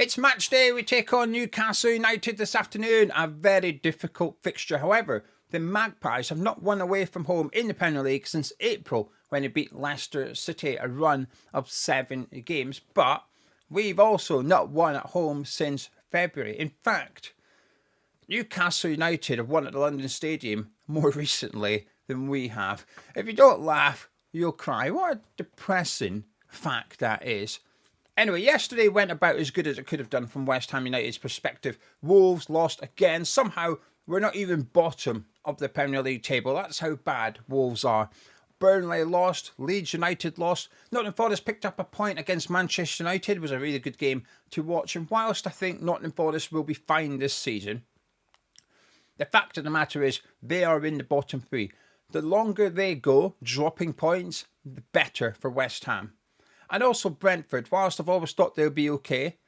It's match day. We take on Newcastle United this afternoon. A very difficult fixture. However, the Magpies have not won away from home in the Premier League since April when they beat Leicester City, a run of 7 games. But we've also not won at home since February. In fact, Newcastle United have won at the London Stadium more recently than we have. If you don't laugh, you'll cry. What a depressing fact that is. Anyway, yesterday went about as good as it could have done from West Ham United's perspective. Wolves lost again. Somehow, we're not even bottom of the Premier League table. That's how bad Wolves are. Burnley lost. Leeds United lost. Nottingham Forest picked up a point against Manchester United. It was a really good game to watch. And whilst I think Nottingham Forest will be fine this season, the fact of the matter is they are in the bottom 3. The longer they go dropping points, the better for West Ham. And also Brentford, whilst I've always thought they'll be okay,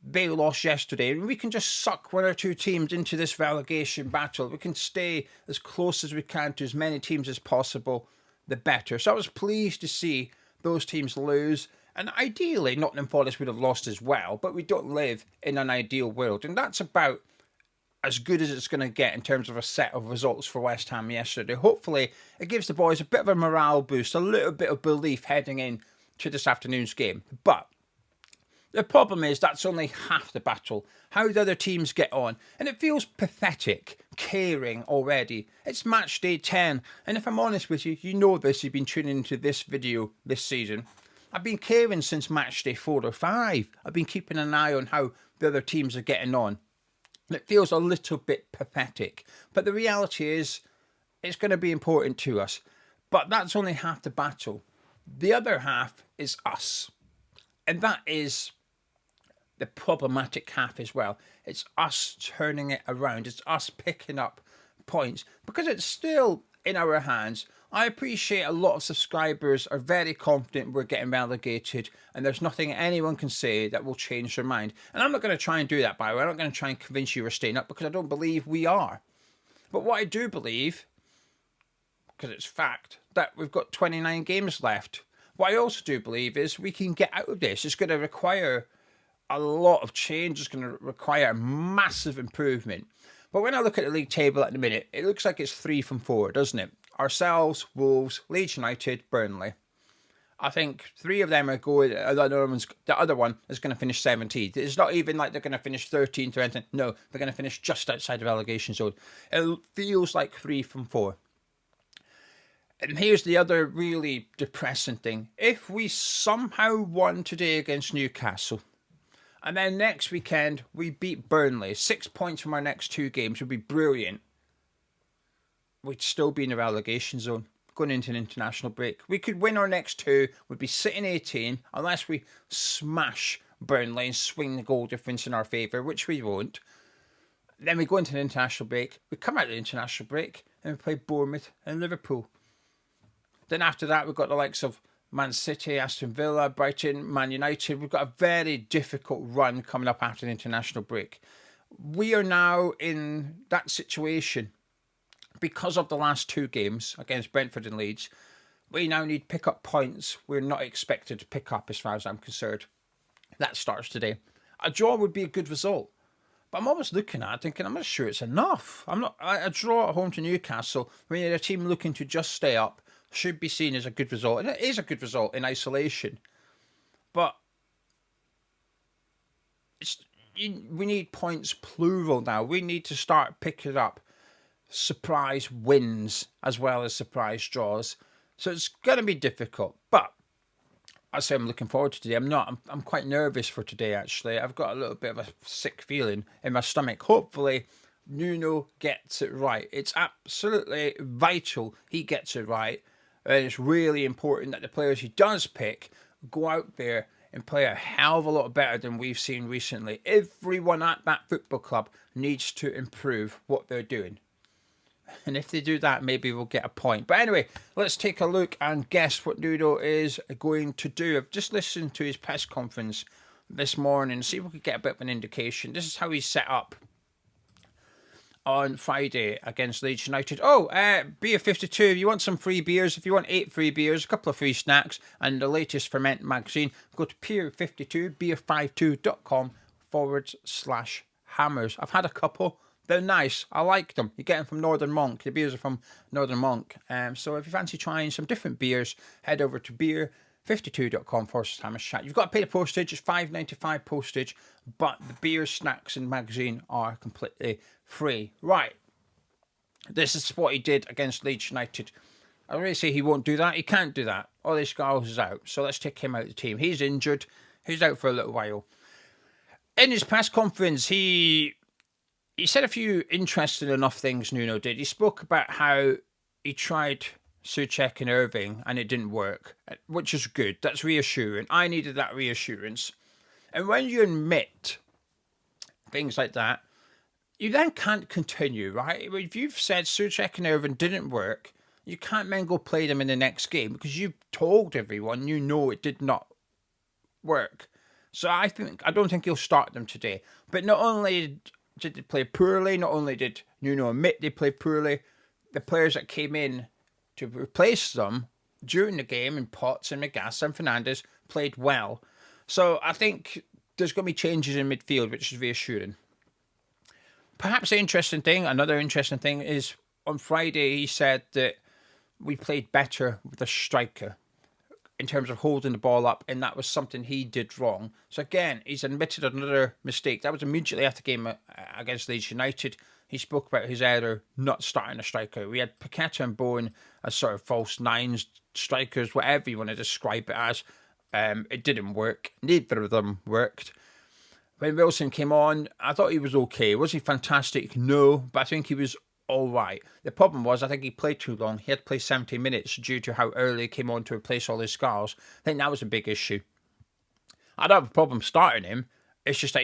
they lost yesterday. And we can just suck 1 or 2 teams into this relegation battle. We can stay as close as we can to as many teams as possible, the better. So I was pleased to see those teams lose. And ideally, Nottingham Forest would have lost as well. But we don't live in an ideal world. And that's about as good as it's going to get in terms of a set of results for West Ham yesterday. Hopefully, it gives the boys a bit of a morale boost, a little bit of belief heading in to this afternoon's game. But the problem is that's only half the battle. How the other teams get on. And it feels pathetic, caring already. It's match day 10. And if I'm honest with you, you know this, you've been tuning into this video this season. I've been caring since match day 4 or 5. I've been keeping an eye on how the other teams are getting on. And it feels a little bit pathetic. But the reality is, it's going to be important to us. But that's only half the battle. The other half is us. And that is the problematic half as well. It's us turning it around. It's us picking up points. Because it's still in our hands. I appreciate a lot of subscribers are very confident we're getting relegated. And there's nothing anyone can say that will change their mind. And I'm not going to try and do that, by the way. I'm not going to try and convince you we're staying up. Because I don't believe we are. But what I do believe, because it's fact, that we've got 29 games left. What I also do believe is we can get out of this. It's going to require a lot of change. It's going to require massive improvement. But when I look at the league table at the minute, it looks like it's 3 from 4, doesn't it? Ourselves, Wolves, Leeds United, Burnley. I think 3 of them are going. The other one is going to finish 17th. It's not even like they're going to finish 13th or anything. No, they're going to finish just outside the relegation zone. It feels like 3 from 4. And here's the other really depressing thing. If we somehow won today against Newcastle, and then next weekend we beat Burnley, 6 points from our next 2 games would be brilliant. We'd still be in the relegation zone going into an international break. We could win our next 2, we'd be sitting 18, unless we smash Burnley and swing the goal difference in our favour, which we won't. Then we go into the international break, we come out of the international break, and we play Bournemouth and Liverpool. Then after that, we've got the likes of Man City, Aston Villa, Brighton, Man United. We've got a very difficult run coming up after the international break. We are now in that situation because of the last 2 games against Brentford and Leeds. We now need to pick up points we're not expected to pick up as far as I'm concerned. That starts today. A draw would be a good result. But I'm always looking at it thinking, I'm not sure it's enough. A draw at home to Newcastle, when you're a team looking to just stay up, should be seen as a good result. And it is a good result in isolation. But we need points plural now. We need to start picking up surprise wins as well as surprise draws. So it's going to be difficult. But I say I'm looking forward to today. I'm quite nervous for today, actually. I've got a little bit of a sick feeling in my stomach. Hopefully, Nuno gets it right. It's absolutely vital he gets it right. And it's really important that the players he does pick go out there and play a hell of a lot better than we've seen recently. Everyone at that football club needs to improve what they're doing. And if they do that, maybe we'll get a point. But anyway, let's take a look and guess what Nuno is going to do. I've just listened to his press conference this morning and see if we could get a bit of an indication. This is how he's set up on Friday against Leeds United. Beer 52. If you want some free beers, if you want 8 free beers, a couple of free snacks, and the latest Ferment magazine, go to Beer52, beer52.com /hammers. I've had a couple. They're nice. I like them. You get them from Northern Monk. The beers are from Northern Monk. So if you fancy trying some different beers, head over to beer52.com/hammers chat. You've got to pay the postage. It's $5.95 postage, but the beer, snacks, and magazine are completely free. Right. This is what he did against Leeds United. I really say he won't do that. He can't do that. Ollie Scholes is out. So let's take him out of the team. He's injured. He's out for a little while. In his press conference, he said a few interesting enough things, Nuno did. He spoke about how he tried Souček and Irving and it didn't work, which is good. That's reassuring. I needed that reassurance. And when you admit things like that, you then can't continue, right? If you've said Souček and Irving didn't work, you can't then go play them in the next game because you've told everyone you know it did not work. So I don't think he'll start them today. But not only did they play poorly, not only did Nuno admit they played poorly, the players that came in to replace them during the game in Potts and McGass and Fernandes played well. So I think there's going to be changes in midfield, which is reassuring. Perhaps another interesting thing is on Friday he said that we played better with a striker in terms of holding the ball up, and that was something he did wrong. So again, he's admitted another mistake. That was immediately after the game against Leeds United. He spoke about his error not starting a striker. We had Paqueta and Bowen as sort of false nines, strikers, whatever you want to describe it as. It didn't work. Neither of them worked. When Wilson came on, I thought he was okay. Was he fantastic? No, but I think he was all right. The problem was, I think he played too long. He had to play 70 minutes due to how early he came on to replace all his scars. I think that was a big issue. I don't have a problem starting him. It's just that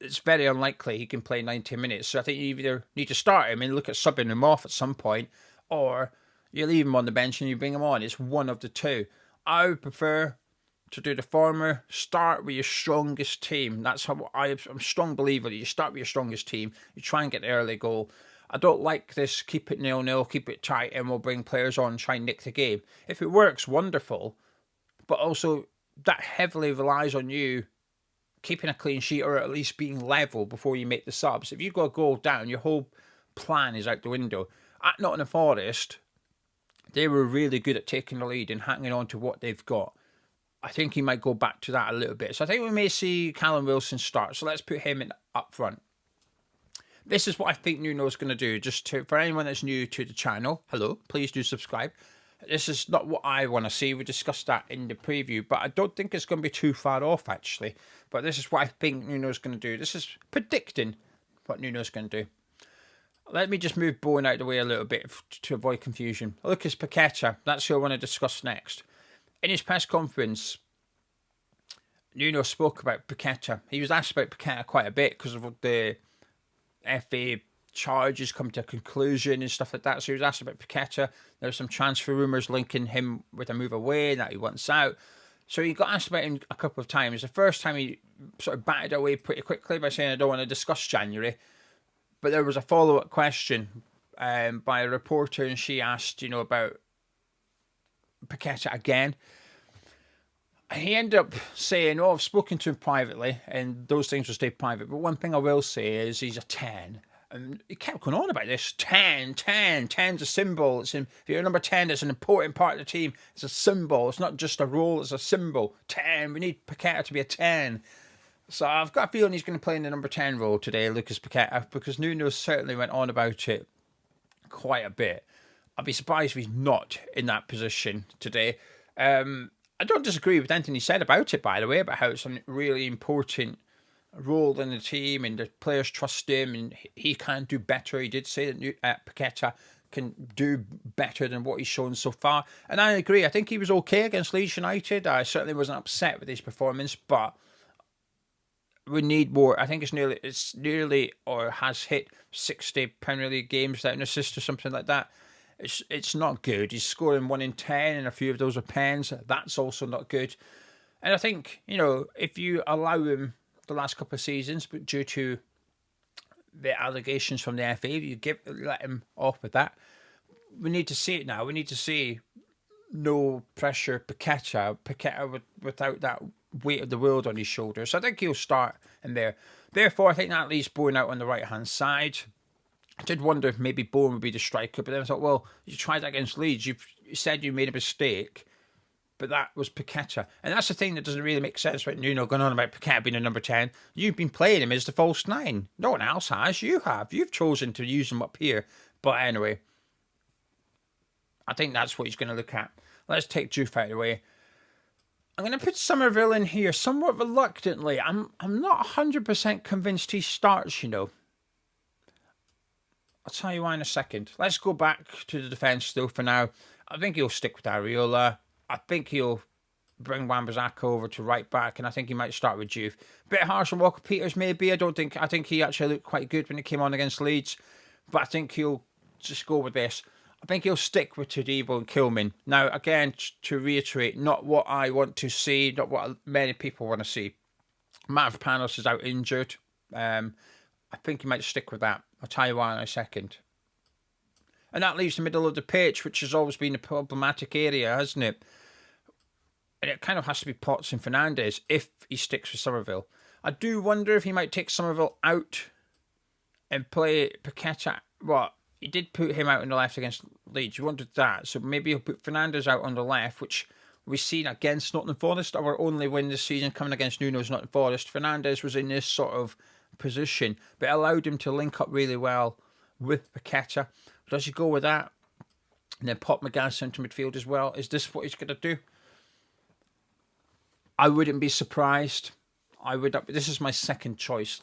it's very unlikely he can play 90 minutes. So I think you either need to start him and look at subbing him off at some point, or you leave him on the bench and you bring him on. It's one of the two. I would prefer to do the former. Start with your strongest team. That's how I'm a strong believer that you start with your strongest team. You try and get the early goal. I don't like this keep it 0-0, keep it tight, and we'll bring players on and try and nick the game. If it works, wonderful. But also, that heavily relies on you keeping a clean sheet or at least being level before you make the subs. If you go a goal down, your whole plan is out the window. At Nottingham Forest, they were really good at taking the lead and hanging on to what they've got. I think he might go back to that a little bit. So I think we may see Callum Wilson start. So let's put him in up front. This is what I think Nuno's going to do. For anyone that's new to the channel, hello, please do subscribe. This is not what I want to see. We discussed that in the preview, but I don't think it's going to be too far off, actually. But this is what I think Nuno's going to do. This is predicting what Nuno's going to do. Let me just move Bowen out of the way a little bit to avoid confusion. Lucas Paqueta, that's who I want to discuss next. In his press conference, Nuno spoke about Paqueta. He was asked about Paqueta quite a bit because of the FA charges come to a conclusion and stuff like that. So he was asked about Paqueta. There were some transfer rumours linking him with a move away, that he wants out. So he got asked about him a couple of times. The first time he sort of batted away pretty quickly by saying, I don't want to discuss January. But there was a follow-up question by a reporter, and she asked, about Paqueta again. And he ended up saying, I've spoken to him privately, and those things will stay private. But one thing I will say is he's a 10. And he kept going on about this. 10. 10's a symbol. If you're number 10, it's an important part of the team. It's a symbol. It's not just a role, it's a symbol. 10. We need Paqueta to be a 10. So I've got a feeling he's going to play in the number 10 role today, Lucas Paqueta, because Nuno certainly went on about it quite a bit. I'd be surprised if he's not in that position today. I don't disagree with anything he said about it, by the way, about how it's a really important role in the team and the players trust him and he can do better. He did say that Paqueta can do better than what he's shown so far. And I agree. I think he was okay against Leeds United. I certainly wasn't upset with his performance, but we need more. I think it's nearly or has hit 60 Premier League games without an assist or something like that. It's not good. He's scoring 1 in 10 and a few of those are pens. That's also not good. And I think, if you allow him the last couple of seasons, but due to the allegations from the FA, you let him off with that. We need to see it now. We need to see no pressure Paqueta without that weight of the world on his shoulders. So I think he'll start in there. Therefore, I think that leaves Bowen out on the right-hand side. I did wonder if maybe Bowen would be the striker, but then I thought, well, you tried that against Leeds. You said you made a mistake, but that was Paqueta. And that's the thing that doesn't really make sense with Nuno going on about Paqueta being a number 10. You've been playing him as the false 9. No one else has. You have. You've chosen to use him up here. But anyway, I think that's what he's going to look at. Let's take Juve out of the way. I'm going to put Somerville in here somewhat reluctantly. I'm not 100% convinced he starts, you know. I'll tell you why in a second. Let's go back to the defence though for now. I think he'll stick with Areola. I think he'll bring Wan-Bissaka over to right back, and I think he might start with Juve. Bit harsh on Walker Peters maybe. I think he actually looked quite good when he came on against Leeds, but I think he'll just go with this. I think he'll stick with Todibo and Kilman. Now, again, to reiterate, not what I want to see, not what many people want to see. Mavropanos is out injured. I think he might stick with that. I'll tell you why in a second. And that leaves the middle of the pitch, which has always been a problematic area, hasn't it? And it kind of has to be Potts and Fernandes if he sticks with Somerville. I do wonder if he might take Somerville out and play Paqueta. Well, he did put him out on the left against Leeds. You wanted that. So maybe he'll put Fernandes out on the left, which we've seen against Nottingham Forest. Our only win this season coming against Nuno's Nottingham Forest. Fernandes was in this sort of position, but it allowed him to link up really well with Paqueta. Does he go with that? And then pop McGann centre midfield as well. Is this what he's going to do? I wouldn't be surprised. This is my second choice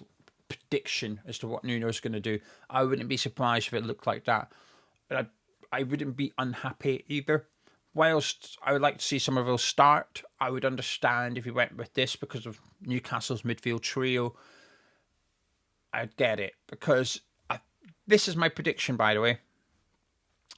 prediction as to what Nuno's going to do. I wouldn't be surprised if it looked like that. I wouldn't be unhappy either. Whilst I would like to see Somerville start, I would understand if he went with this because of Newcastle's midfield trio. I'd get it, because this is my prediction, by the way,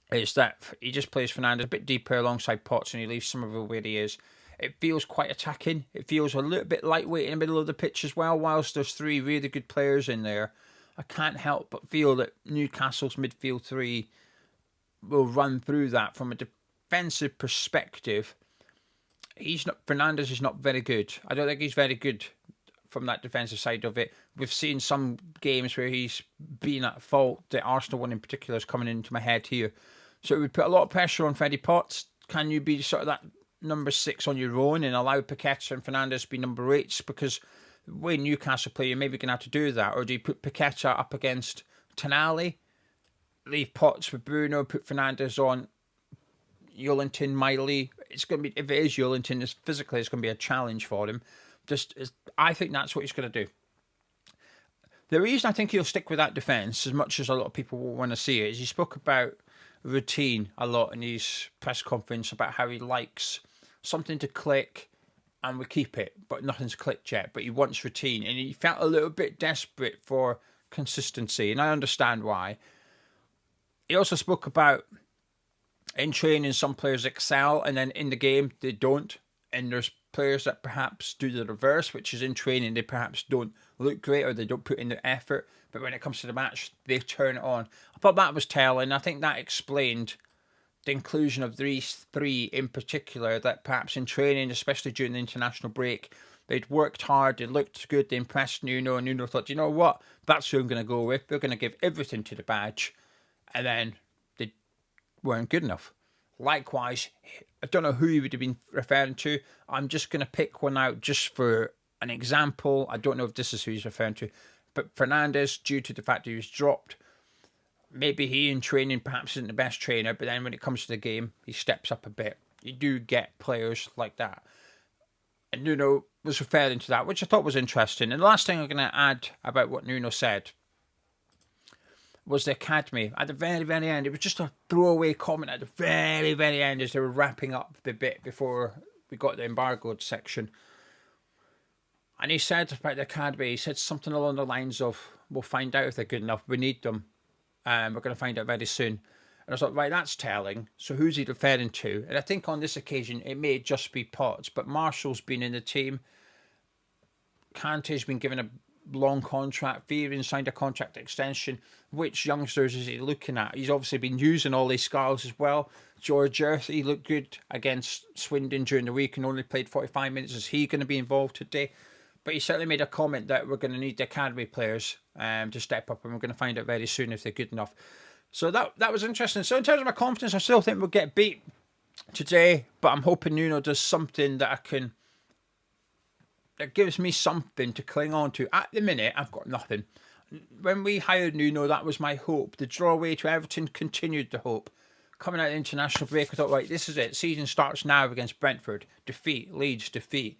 is that he just plays Fernandes a bit deeper alongside Potts and he leaves Somerville where he is. It feels quite attacking. It feels a little bit lightweight in the middle of the pitch as well, whilst there's three really good players in there. I can't help but feel that Newcastle's midfield three will run through that from a defensive perspective. Fernandes is not very good. I don't think he's very good from that defensive side of it. We've seen some games where he's been at fault. The Arsenal one in particular is coming into my head here. So it would put a lot of pressure on Freddie Potts. Can you be sort of that number 6 on your own and allow Paqueta and Fernandes to be number 8s? Because the way Newcastle play, you're maybe going to have to do that. Or do you put Paqueta up against Tonali, leave Potts with Bruno, put Fernandes on Yolenton, Miley? It's going to be, if it is Yolenton, it's going to be a challenge for him. I think that's what he's going to do. The reason I think he'll stick with that defence, as much as a lot of people will want to see it, is he spoke about routine a lot in his press conference about how he likes something to click and we keep it, but nothing's clicked yet. But he wants routine, and he felt a little bit desperate for consistency, and I understand why. He also spoke about in training some players excel and then in the game they don't, and there's players that perhaps do the reverse, which is in training they perhaps don't look great or they don't put in the effort, but when it comes to the match they turn it on. I thought that was telling. I think that explained the inclusion of these three in particular, that perhaps in training, especially during the international break, they'd worked hard, they looked good, they impressed Nuno, and Nuno thought, you know what, that's who I'm going to go with. They're going to give everything to the badge, and then they weren't good enough. Likewise, I don't know who he would have been referring to. I'm just going to pick one out just for an example. I don't know if this is who he's referring to. But Fernandes, due to the fact he was dropped, maybe he in training perhaps isn't the best trainer, but then when it comes to the game, he steps up a bit. You do get players like that. And Nuno was referring to that, which I thought was interesting. And the last thing I'm going to add about what Nuno said was the academy. At the very, very end, it was just a throwaway comment at the very, very end as they were wrapping up the bit before we got the embargoed section. And he said about the academy, he said something along the lines of, we'll find out if they're good enough, we need them, and we're going to find out very soon. And I thought, right, that's telling. So who's he referring to? And I think on this occasion, it may just be Potts, but Marshall's been in the team. Kante's been given a long contract. Viren signed a contract extension. Which youngsters is he looking at? He's obviously been using all these scars as well. George Earthy looked good against Swindon during the week and only played 45 minutes. Is he going to be involved today? But he certainly made a comment that we're going to need the academy players to step up, and we're going to find out very soon if they're good enough. So that was interesting. So in terms of my confidence, I still think we'll get beat today, but I'm hoping Nuno does something that gives me something to cling on to. At the minute, I've got nothing. When we hired Nuno, that was my hope. The draw away to Everton continued the hope. Coming out of the international break, I thought, right, this is it. Season starts now against Brentford. Defeat, Leeds, defeat.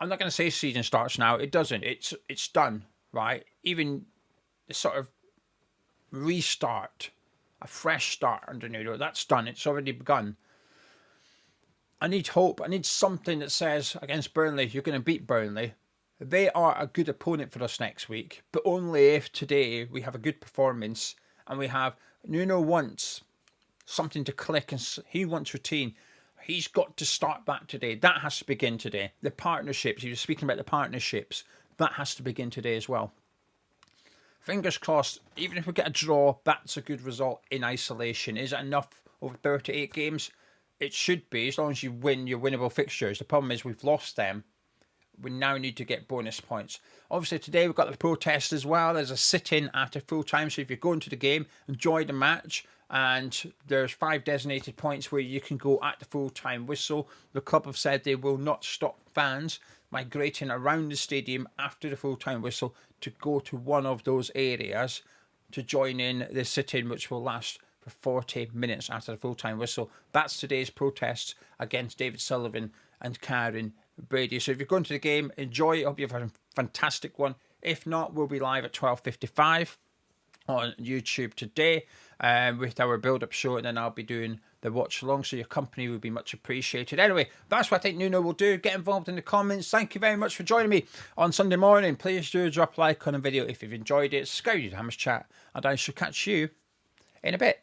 I'm not going to say season starts now. It doesn't. It's done, right? Even the sort of restart, a fresh start under Nuno, that's done. It's already begun. I need hope. I need something that says against Burnley, you're going to beat Burnley. They are a good opponent for us next week, but only if today we have a good performance and we have Nuno wants something to click and he wants routine. He's got to start back today. That has to begin today. The partnerships, he was speaking about the partnerships, that has to begin today as well. Fingers crossed, even if we get a draw, that's a good result in isolation. Is it enough over 38 games? It should be, as long as you win your winnable fixtures. The problem is we've lost them. We now need to get bonus points. Obviously today we've got the protest as well. There's a sit-in after full time. So if you're going to the game, enjoy the match. And there's 5 designated points where you can go at the full time whistle. The club have said they will not stop fans migrating around the stadium after the full time whistle to go to one of those areas to join in the sit-in, which will last for 40 minutes after the full time whistle. That's today's protests against David Sullivan and Karen Brady. So if you're going to the game, enjoy it. I hope you've had a fantastic one. If not, we'll be live at 12:55 on YouTube today with our build-up show, and then I'll be doing the watch along, so your company would be much appreciated. Anyway, that's what I think Nuno will do. Get involved in the comments. Thank you very much for joining me on Sunday morning. Please do drop a like on the video if you've enjoyed it. Subscribe to the Hammers Chat, and I shall catch you in a bit.